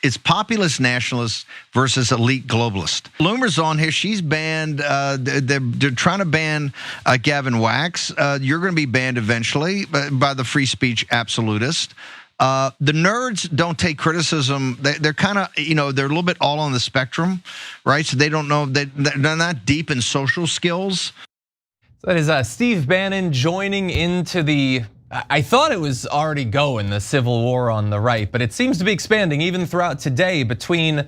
it's populist nationalists versus elite globalists. Loomer's on here. She's banned. They're trying to ban Gavin Wax. You're going to be banned eventually by the free speech absolutist. The nerds don't take criticism. They're kind of, they're a little bit all on the spectrum, right? So they don't know, they're not deep in social skills. So that is Steve Bannon joining into the, I thought it was already going, the civil war on the right, but it seems to be expanding even throughout today between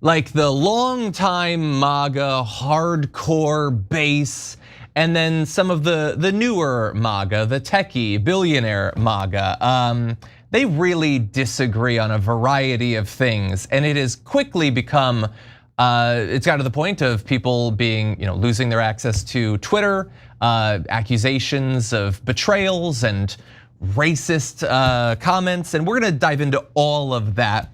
like the longtime MAGA hardcore base and then some of the newer MAGA, the techie billionaire MAGA. They really disagree on a variety of things, and it has quickly become, it's got to the point of people being, losing their access to Twitter, accusations of betrayals and racist comments, and we're gonna dive into all of that.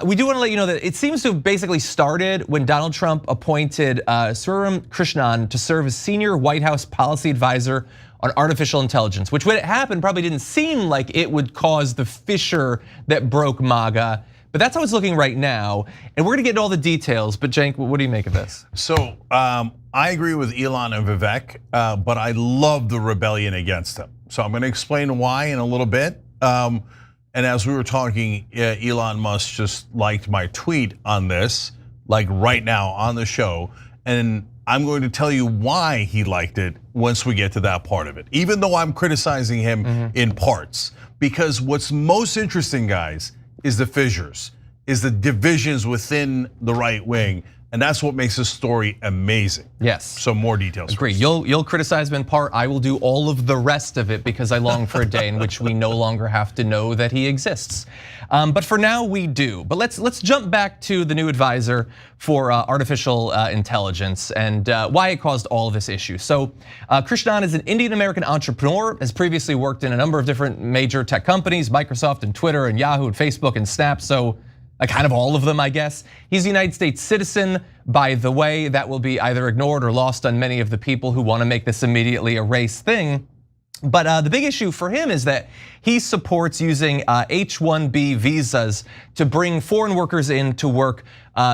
We do want to let you know that it seems to have basically started when Donald Trump appointed Sriram Krishnan to serve as senior White House policy advisor on artificial intelligence, which when it happened probably didn't seem like it would cause the fissure that broke MAGA. But that's how it's looking right now. And we're gonna get into all the details, but Cenk, what do you make of this? So I agree with Elon and Vivek, but I love the rebellion against him. So I'm gonna explain why in a little bit. And as we were talking, Elon Musk just liked my tweet on this, like right now on the show. And I'm going to tell you why he liked it once we get to that part of it, even though I'm criticizing him in parts. Because what's most interesting, guys, is the fissures, is the divisions within the right wing. And that's what makes this story amazing. Yes. So more details. Agree. You'll criticize him in part. I will do all of the rest of it because I long for a day in which we no longer have to know that he exists. But for now we do. But let's jump back to the new advisor for artificial intelligence and why it caused all of this issue. So Krishnan is an Indian American entrepreneur, has previously worked in a number of different major tech companies, Microsoft and Twitter and Yahoo and Facebook and Snap. So kind of all of them, I guess. He's a United States citizen, by the way. That will be either ignored or lost on many of the people who want to make this immediately a race thing. But the big issue for him is that he supports using H-1B visas to bring foreign workers in to work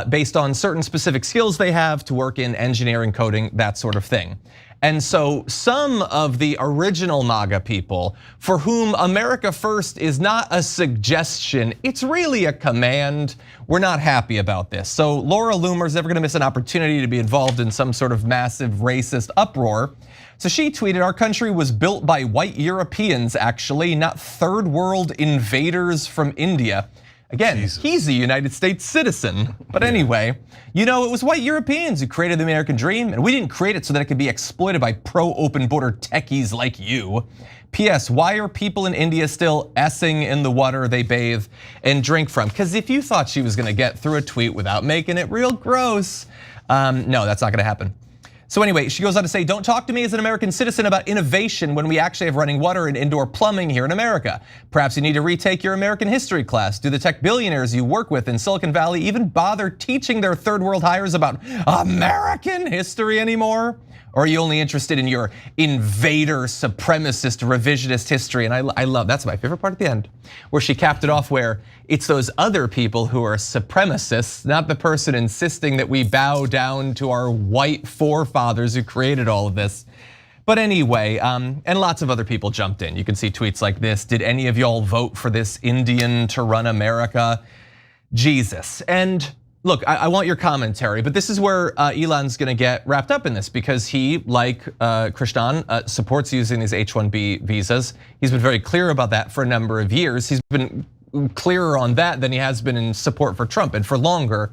based on certain specific skills they have to work in engineering, coding, that sort of thing. And so some of the original MAGA people for whom America First is not a suggestion, it's really a command, we're not happy about this. So Laura Loomer's never gonna miss an opportunity to be involved in some sort of massive racist uproar. So she tweeted, our country was built by white Europeans actually, not third world invaders from India. Again, he's a United States citizen. But anyway, it was white Europeans who created the American dream, and we didn't create it so that it could be exploited by pro-open border techies like you. P.S. Why are people in India still essing in the water they bathe and drink from? Because if you thought she was gonna get through a tweet without making it real gross, no, that's not gonna happen. So anyway, she goes on to say, don't talk to me as an American citizen about innovation when we actually have running water and indoor plumbing here in America. Perhaps you need to retake your American history class. Do the tech billionaires you work with in Silicon Valley even bother teaching their third world hires about American history anymore? Or are you only interested in your invader, supremacist, revisionist history? And I love, that's my favorite part at the end, where she capped it off where it's those other people who are supremacists, not the person insisting that we bow down to our white forefathers who created all of this. But anyway, and lots of other people jumped in. You can see tweets like this. Did any of y'all vote for this Indian to run America? Jesus. And look, I want your commentary, but this is where Elon's gonna get wrapped up in this because he, like Krishnan, supports using these H-1B visas. He's been very clear about that for a number of years. He's been clearer on that than he has been in support for Trump and for longer,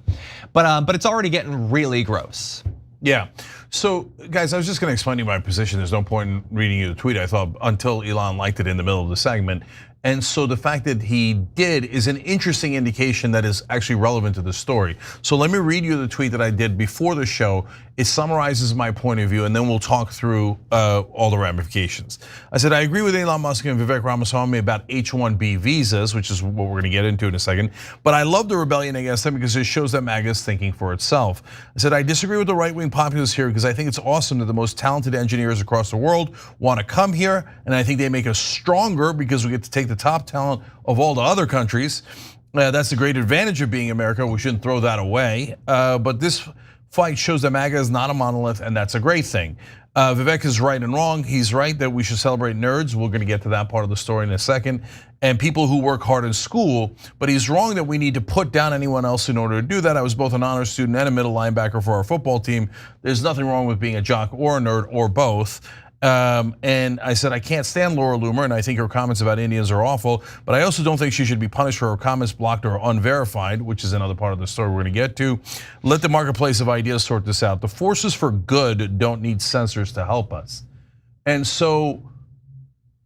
but it's already getting really gross. Yeah, so guys, I was just gonna explain to you my position. There's no point in reading you the tweet, I thought, until Elon liked it in the middle of the segment. And so the fact that he did is an interesting indication that is actually relevant to the story. So let me read you the tweet that I did before the show. It summarizes my point of view and then we'll talk through all the ramifications. I said, I agree with Elon Musk and Vivek Ramaswamy about H-1B visas, which is what we're gonna get into in a second. But I love the rebellion against them because it shows that MAGA is thinking for itself. I said, I disagree with the right-wing populists here because I think it's awesome that the most talented engineers across the world wanna come here. And I think they make us stronger because we get to take the top talent of all the other countries. That's a great advantage of being America. We shouldn't throw that away. But this fight shows that MAGA is not a monolith, and that's a great thing. Vivek is right and wrong. He's right that we should celebrate nerds. We're gonna get to that part of the story in a second. And people who work hard in school, but he's wrong that we need to put down anyone else in order to do that. I was both an honors student and a middle linebacker for our football team. There's nothing wrong with being a jock or a nerd or both. And I said, I can't stand Laura Loomer, and I think her comments about Indians are awful, but I also don't think she should be punished for her comments blocked or unverified, which is another part of the story we're gonna get to. Let the marketplace of ideas sort this out. The forces for good don't need censors to help us. And so,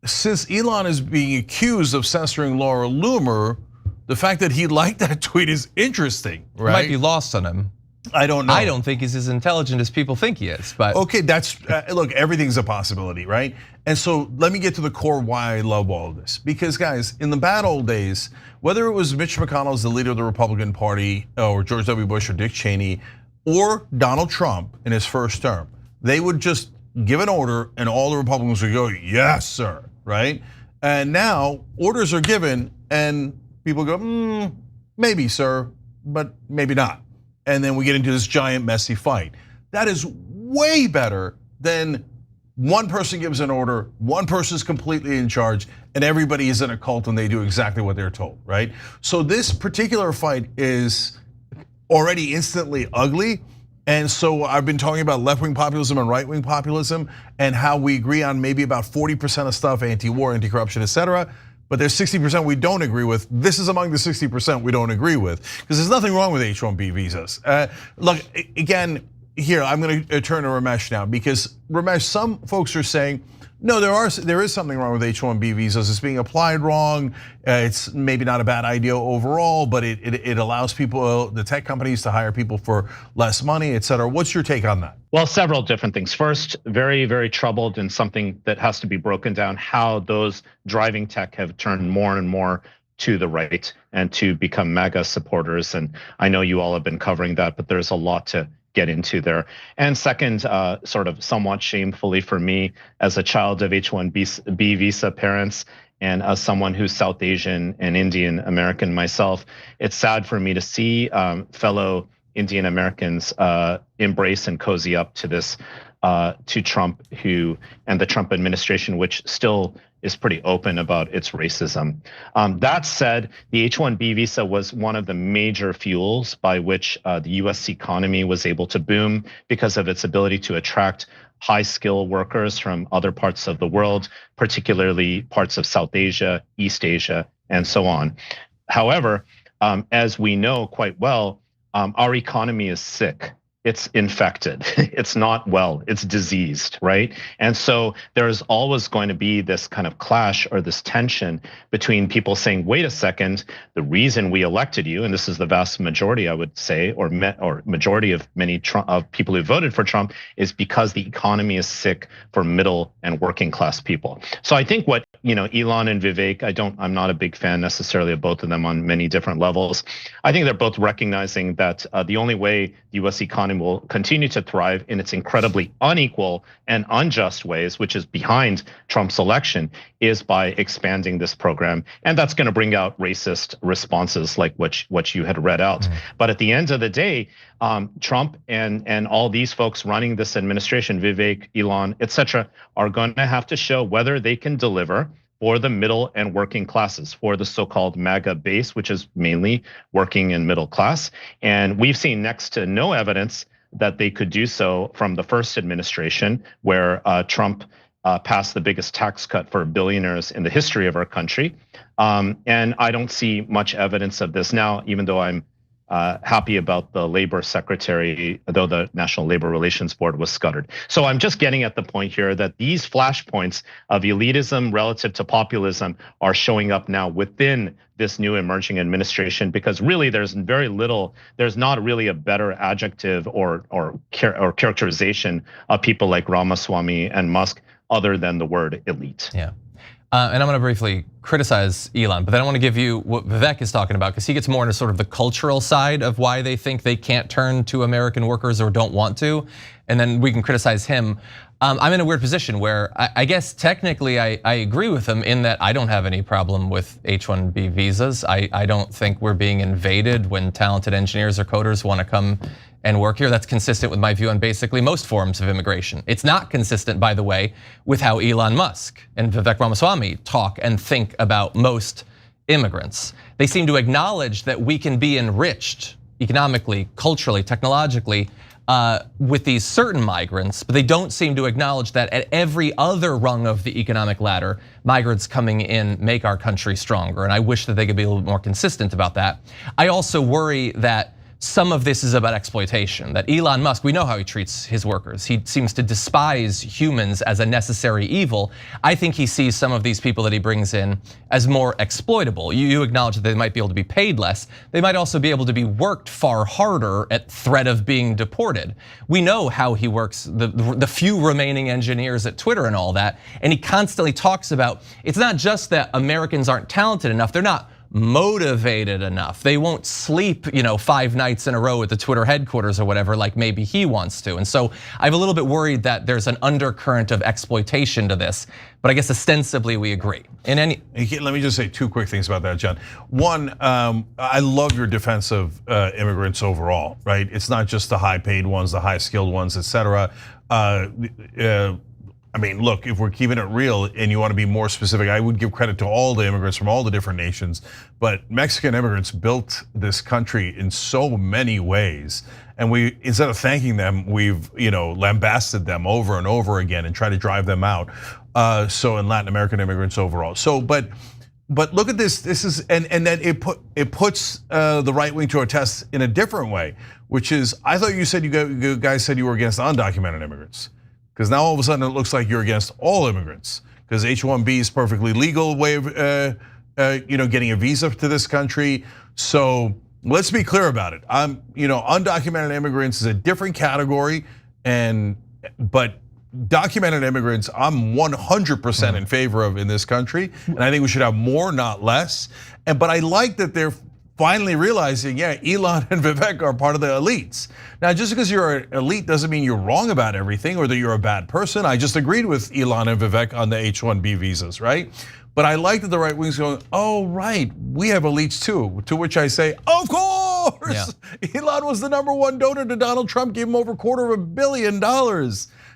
since Elon is being accused of censoring Laura Loomer, the fact that he liked that tweet is interesting, right? It might be lost on him. I don't know. I don't think he's as intelligent as people think he is, but. Okay, that's, look, everything's a possibility, right? And so let me get to the core why I love all of this. Because guys, in the bad old days, whether it was Mitch McConnell as the leader of the Republican Party, or George W. Bush or Dick Cheney, or Donald Trump in his first term, they would just give an order and all the Republicans would go, yes, sir, right? And now orders are given and people go, maybe, sir, but maybe not. And then we get into this giant messy fight. That is way better than one person gives an order, one person is completely in charge, and everybody is in a cult and they do exactly what they're told, right? So this particular fight is already instantly ugly. And so I've been talking about left-wing populism and right-wing populism and how we agree on maybe about 40% of stuff, anti-war, anti-corruption, etc. But there's 60% we don't agree with. This is among the 60% we don't agree with, because there's nothing wrong with H-1B visas. Look, again, here, I'm gonna turn to Ramesh now, because Ramesh, some folks are saying, no, there is something wrong with H-1B visas. It's being applied wrong. It's maybe not a bad idea overall, but it allows people, the tech companies, to hire people for less money, et cetera. What's your take on that? Well, several different things. First, very, very troubled, and something that has to be broken down, how those driving tech have turned more and more to the right and to become MAGA supporters. And I know you all have been covering that, but there's a lot to get into there. And second, sort of somewhat shamefully for me, as a child of H-1B visa parents, and as someone who's South Asian and Indian American myself, it's sad for me to see fellow Indian Americans embrace and cozy up to this, to Trump, and the Trump administration, which still is pretty open about its racism. That said, the H-1B visa was one of the major fuels by which the US economy was able to boom, because of its ability to attract high skill workers from other parts of the world, particularly parts of South Asia, East Asia, and so on. However, as we know quite well, our economy is sick. It's infected, it's not well, it's diseased, right? And so there's always going to be this kind of clash or this tension between people saying, wait a second, the reason we elected you, and this is the vast majority, I would say, or majority of many of people who voted for Trump, is because the economy is sick for middle and working class people. So I think what, Elon and Vivek, I'm not a big fan necessarily of both of them on many different levels. I think they're both recognizing that the only way the US economy will continue to thrive in its incredibly unequal and unjust ways, which is behind Trump's election, is by expanding this program. And that's gonna bring out racist responses like what you had read out. But at the end of the day, Trump and all these folks running this administration, Vivek, Elon, et cetera, are gonna have to show whether they can deliver for the middle and working classes, for the so-called MAGA base, which is mainly working and middle class. And we've seen next to no evidence that they could do so from the first administration, where Trump passed the biggest tax cut for billionaires in the history of our country. And I don't see much evidence of this now, even though I'm happy about the labor secretary, though the National Labor Relations Board was scuttered. So I'm just getting at the point here that these flashpoints of elitism relative to populism are showing up now within this new emerging administration, because really there's not really a better adjective or characterization of people like Ramaswamy and Musk other than the word elite. Yeah. And I'm gonna briefly criticize Elon, but then I wanna give you what Vivek is talking about, because he gets more into sort of the cultural side of why they think they can't turn to American workers or don't want to, and then we can criticize him. I'm in a weird position where I guess technically I agree with him in that I don't have any problem with H-1B visas. I don't think we're being invaded when talented engineers or coders want to come and work here. That's consistent with my view on basically most forms of immigration. It's not consistent, by the way, with how Elon Musk and Vivek Ramaswamy talk and think about most immigrants. They seem to acknowledge that we can be enriched economically, culturally, technologically, with these certain migrants, but they don't seem to acknowledge that at every other rung of the economic ladder, migrants coming in make our country stronger. And I wish that they could be a little more consistent about that. I also worry that some of this is about exploitation, that Elon Musk, we know how he treats his workers. He seems to despise humans as a necessary evil. I think he sees some of these people that he brings in as more exploitable. You acknowledge that they might be able to be paid less. They might also be able to be worked far harder at threat of being deported. We know how he works the few remaining engineers at Twitter and all that. And he constantly talks about, it's not just that Americans aren't talented enough, they're not motivated enough. They won't sleep, 5 nights in a row at the Twitter headquarters or whatever, like maybe he wants to. And so I'm a little bit worried that there's an undercurrent of exploitation to this, but I guess ostensibly we agree. Let me just say 2 quick things about that, John. One, I love your defense of immigrants overall, right? It's not just the high paid ones, the high skilled ones, et cetera. I mean, look, if we're keeping it real and you want to be more specific, I would give credit to all the immigrants from all the different nations, but Mexican immigrants built this country in so many ways. And we, instead of thanking them, we've lambasted them over and over again and try to drive them out. So in Latin American immigrants overall. So, but look at this. This is and then it puts the right wing to a test in a different way, which is I thought you said you guys said you were against undocumented immigrants. Because now all of a sudden it looks like you're against all immigrants. Because H-1B is perfectly legal way of getting a visa to this country. So let's be clear about it. Undocumented immigrants is a different category, but documented immigrants, I'm 100% in favor of in this country, and I think we should have more, not less. But I like that they're finally realizing, yeah, Elon and Vivek are part of the elites. Now, just because you're an elite doesn't mean you're wrong about everything or that you're a bad person. I just agreed with Elon and Vivek on the H-1B visas, right? But I like that the right wing's going, oh, right, we have elites too. To which I say, of course, yeah. Elon was the #1 donor to Donald Trump, gave him over $250 million.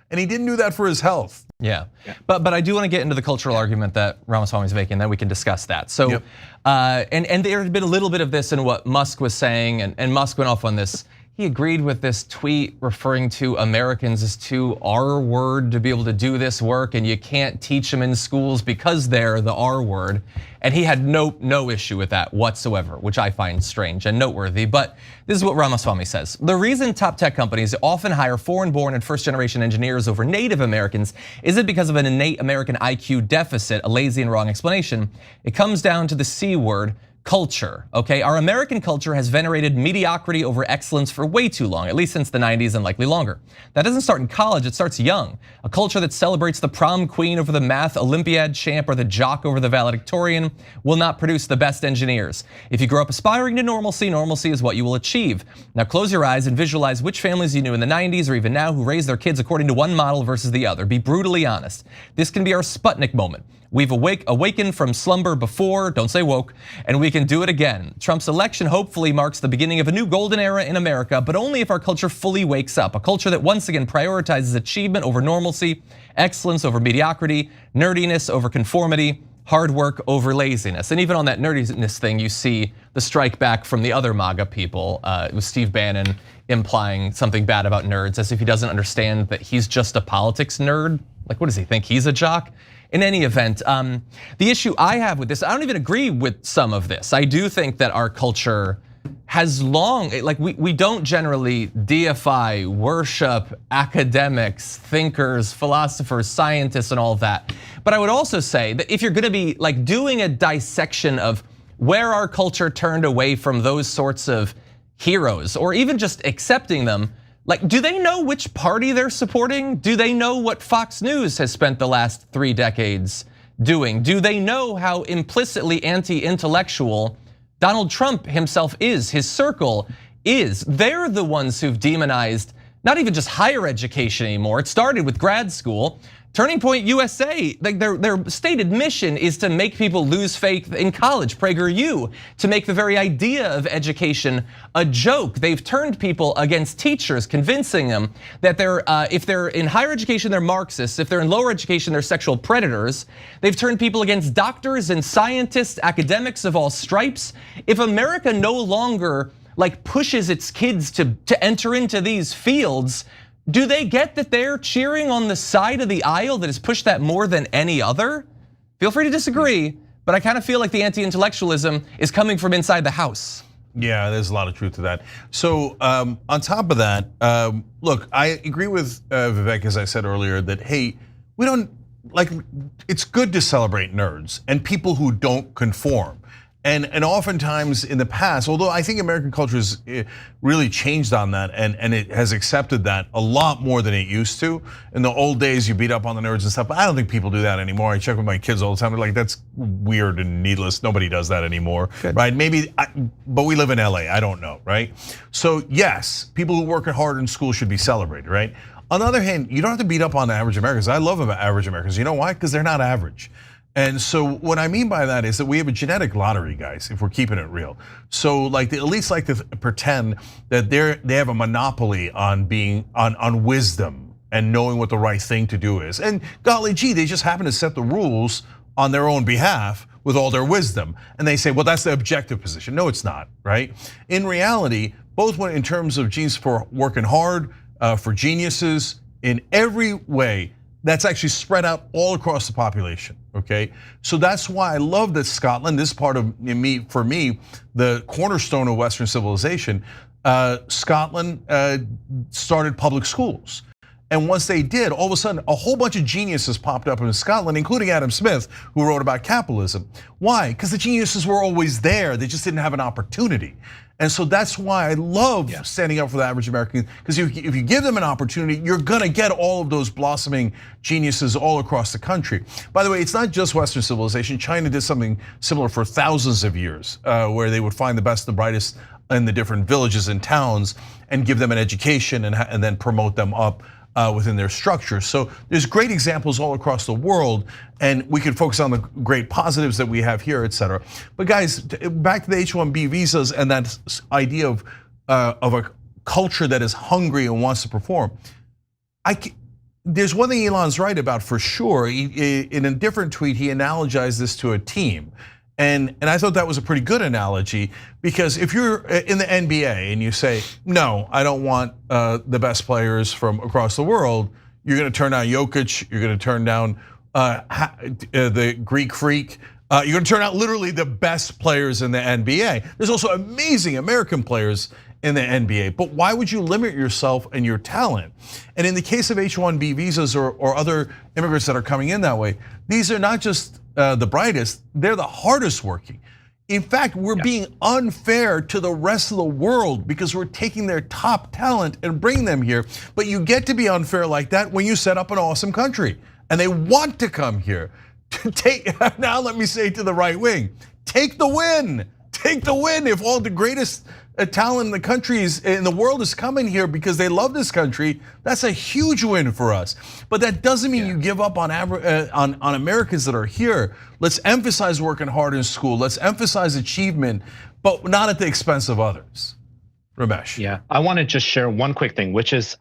And he didn't do that for his health. Yeah, but I do want to get into the cultural argument that Ramaswamy's making, then we can discuss that. So, and there had been a little bit of this in what Musk was saying, and Musk went off on this. He agreed with this tweet referring to Americans as too R word to be able to do this work, and you can't teach them in schools because they're the R word. And he had no issue with that whatsoever, which I find strange and noteworthy. But this is what Ramaswamy says. The reason top tech companies often hire foreign-born and first-generation engineers over native Americans isn't because of an innate American IQ deficit, a lazy and wrong explanation. It comes down to the C word, culture, okay? Our American culture has venerated mediocrity over excellence for way too long, at least since the 90s and likely longer. That doesn't start in college, it starts young. A culture that celebrates the prom queen over the math Olympiad champ or the jock over the valedictorian will not produce the best engineers. If you grow up aspiring to normalcy, normalcy is what you will achieve. Now close your eyes and visualize which families you knew in the 90s or even now who raise their kids according to one model versus the other. Be brutally honest. This can be our Sputnik moment. We've awakened from slumber before, don't say woke, and we can do it again. Trump's election hopefully marks the beginning of a new golden era in America, but only if our culture fully wakes up. A culture that once again prioritizes achievement over normalcy, excellence over mediocrity, nerdiness over conformity, hard work over laziness. And even on that nerdiness thing, you see the strike back from the other MAGA people. It was Steve Bannon implying something bad about nerds, as if he doesn't understand that he's just a politics nerd. Like, what does he think, he's a jock? In any event, the issue I have with this, I don't even agree with some of this. I do think that our culture has we don't generally deify, worship academics, thinkers, philosophers, scientists, and all of that. But I would also say that if you're gonna be like doing a dissection of where our culture turned away from those sorts of heroes, or even just accepting them, like, do they know which party they're supporting? Do they know what Fox News has spent the last 3 decades doing? Do they know how implicitly anti-intellectual Donald Trump himself is, his circle is? They're the ones who've demonized not even just higher education anymore. It started with grad school. Turning Point USA, like their stated mission is to make people lose faith in college. PragerU, to make the very idea of education a joke. They've turned people against teachers, convincing them that if they're in higher education, they're Marxists. If they're in lower education, they're sexual predators. They've turned people against doctors and scientists, academics of all stripes. If America no longer like pushes its kids to enter into these fields, do they get that they're cheering on the side of the aisle that has pushed that more than any other? Feel free to disagree, but I kind of feel like the anti-intellectualism is coming from inside the house. Yeah, there's a lot of truth to that. So on top of that, look, I agree with Vivek, as I said earlier, that hey, we don't like. It's good to celebrate nerds and people who don't conform. And oftentimes in the past, although I think American culture has really changed on that and it has accepted that a lot more than it used to. In the old days, you beat up on the nerds and stuff, but I don't think people do that anymore. I check with my kids all the time. They're like, that's weird and needless. Nobody does that anymore, right? Maybe, but we live in LA, I don't know, right? So yes, people who work hard in school should be celebrated, right? On the other hand, you don't have to beat up on the average Americans. I love average Americans. You know why? Because they're not average. And so what I mean by that is that we have a genetic lottery, guys, if we're keeping it real. So like the elites like to pretend that they have a monopoly on being on wisdom and knowing what the right thing to do is. And golly gee, they just happen to set the rules on their own behalf with all their wisdom. And they say, well, that's the objective position. No, it's not, right? In reality, both in terms of genes for working hard, for geniuses, in every way, that's actually spread out all across the population, okay? So that's why I love that Scotland, this part of for me, the cornerstone of Western civilization, Scotland started public schools. And once they did, all of a sudden, a whole bunch of geniuses popped up in Scotland, including Adam Smith, who wrote about capitalism. Why? Because the geniuses were always there, they just didn't have an opportunity. And so that's why I love standing up for the average American, because if you give them an opportunity, you're gonna get all of those blossoming geniuses all across the country. By the way, it's not just Western civilization. China did something similar for thousands of years, where they would find the best and brightest in the different villages and towns and give them an education and then promote them up within their structure. So there's great examples all across the world, and we can focus on the great positives that we have here, et cetera. But guys, back to the H-1B visas and that idea of a culture that is hungry and wants to perform. There's one thing Elon's right about for sure. In a different tweet, he analogized this to a team. And I thought that was a pretty good analogy, because if you're in the NBA and you say, no, I don't want the best players from across the world, you're gonna turn down Jokic, you're gonna turn down the Greek Freak, you're gonna turn out literally the best players in the NBA. There's also amazing American players in the NBA, but why would you limit yourself and your talent? And in the case of H-1B visas or other immigrants that are coming in that way, these are not just the brightest, they're the hardest working. In fact, we're being unfair to the rest of the world because we're taking their top talent and bringing them here. But you get to be unfair like that when you set up an awesome country and they want to come here. Now let me say to the right wing, take the win. Take the win. If all the greatest talent in the countries in the world is coming here because they love this country, that's a huge win for us. But that doesn't mean you give up on Americans that are here. Let's emphasize working hard in school. Let's emphasize achievement, but not at the expense of others. Ramesh. Yeah, I want to just share one quick thing, which is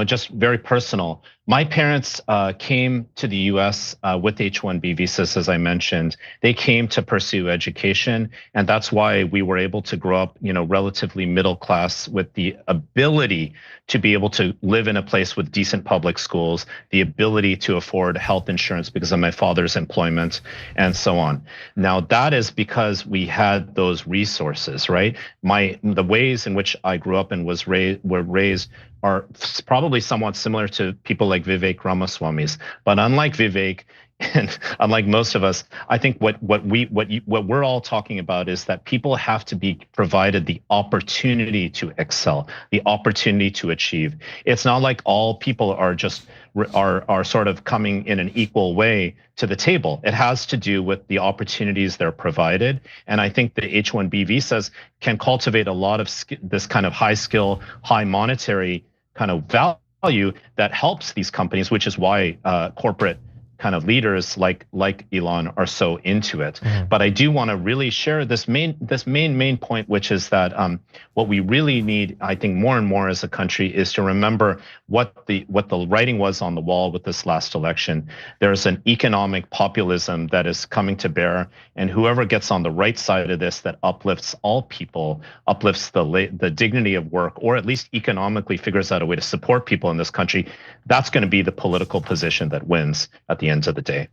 just very personal. My parents came to the US with H-1B visas, as I mentioned. They came to pursue education, and that's why we were able to grow up, relatively middle class with the ability to be able to live in a place with decent public schools, the ability to afford health insurance because of my father's employment, and so on. Now that is because we had those resources, right? The ways in which I grew up and were raised are probably somewhat similar to people like Vivek Ramaswamy's, but unlike Vivek and unlike most of us, I think what we're all talking about is that people have to be provided the opportunity to excel, the opportunity to achieve. It's not like all people are just are sort of coming in an equal way to the table. It has to do with the opportunities they're provided, and I think the H-1B visas can cultivate a lot of this kind of high skill, high monetary kind of value that helps these companies, which is why corporate kind of leaders like Elon are so into it. But I do want to really share this main point, which is that what we really need, I think, more and more as a country is to remember what the writing was on the wall with this last election. There's an economic populism that is coming to bear, and whoever gets on the right side of this that uplifts all people, uplifts the dignity of work, or at least economically figures out a way to support people in this country, that's going to be the political position that wins at the end of the day.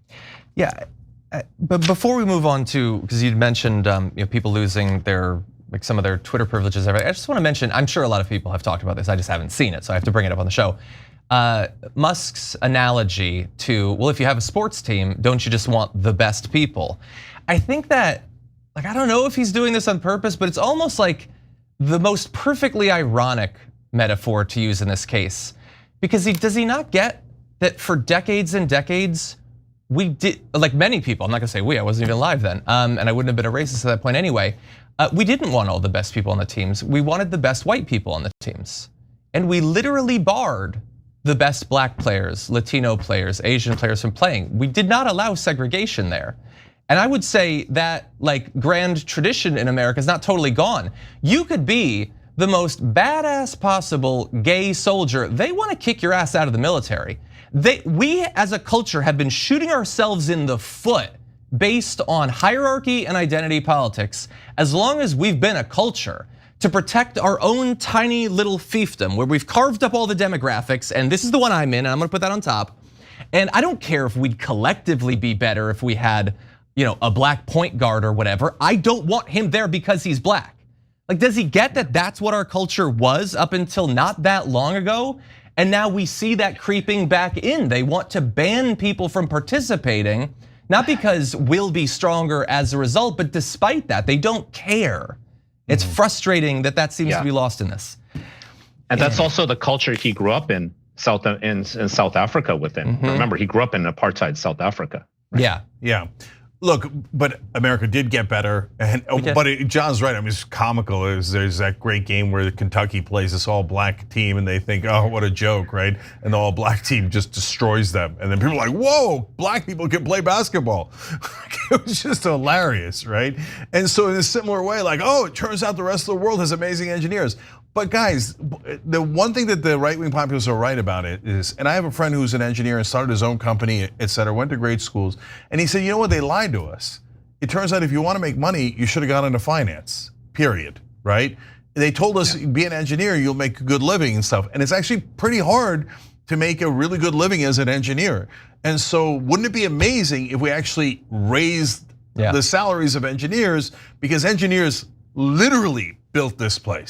Yeah, but before we move on to, because you'd mentioned people losing their some of their Twitter privileges, I just want to mention, I'm sure a lot of people have talked about this, I just haven't seen it, so I have to bring it up on the show. Musk's analogy to, well, if you have a sports team, don't you just want the best people? I think that, I don't know if he's doing this on purpose, but it's almost like the most perfectly ironic metaphor to use in this case. Because does he not get that for decades and decades, we did, like many people, I'm not gonna say we, I wasn't even alive then, and I wouldn't have been a racist at that point anyway, we didn't want all the best people on the teams, we wanted the best white people on the teams. And we literally barred the best black players, Latino players, Asian players from playing. We did not allow segregation there. And I would say that grand tradition in America is not totally gone. You could be the most badass possible gay soldier. They want to kick your ass out of the military. We as a culture have been shooting ourselves in the foot based on hierarchy and identity politics as long as we've been a culture to protect our own tiny little fiefdom where we've carved up all the demographics, and this is the one I'm in, and I'm gonna put that on top. And I don't care if we'd collectively be better if we had a black point guard or whatever. I don't want him there because he's black. Does he get that that's what our culture was up until not that long ago? And now we see that creeping back in. They want to ban people from participating, not because we'll be stronger as a result, but despite that, they don't care. It's frustrating that seems to be lost in this. And that's also the culture he grew up in South Africa within. Remember, he grew up in apartheid South Africa. Right? Yeah. Look, but America did get better, but John's right. I mean, it's comical. There's that great game where Kentucky plays this all-black team, and they think, oh, what a joke, right? And the all-black team just destroys them, and then people are like, whoa, black people can play basketball. It was just hilarious, right? And so in a similar way, oh, it turns out the rest of the world has amazing engineers. But guys, the one thing that the right-wing populists are right about it is, and I have a friend who's an engineer and started his own company, et cetera, went to great schools, and he said, you know what, they lied to us. It turns out if you want to make money, you should have gone into finance, period, right? They told us, be an engineer, you'll make a good living and stuff. And it's actually pretty hard to make a really good living as an engineer. And so wouldn't it be amazing if we actually raised the salaries of engineers, because engineers literally built this place.